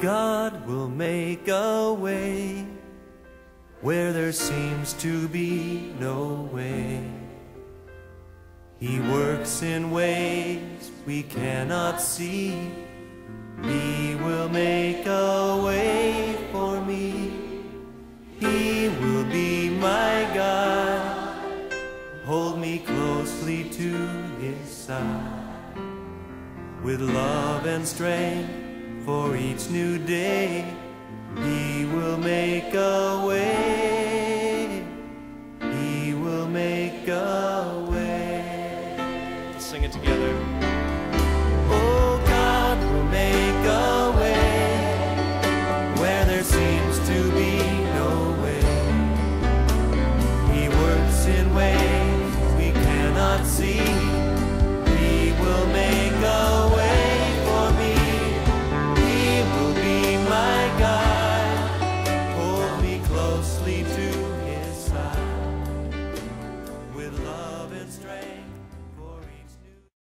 God will make a way where there seems to be no way. He works in ways we cannot see. He will make a way for me. He will be my God, hold me closely to His side. With love and strength for each new day, He will make a way.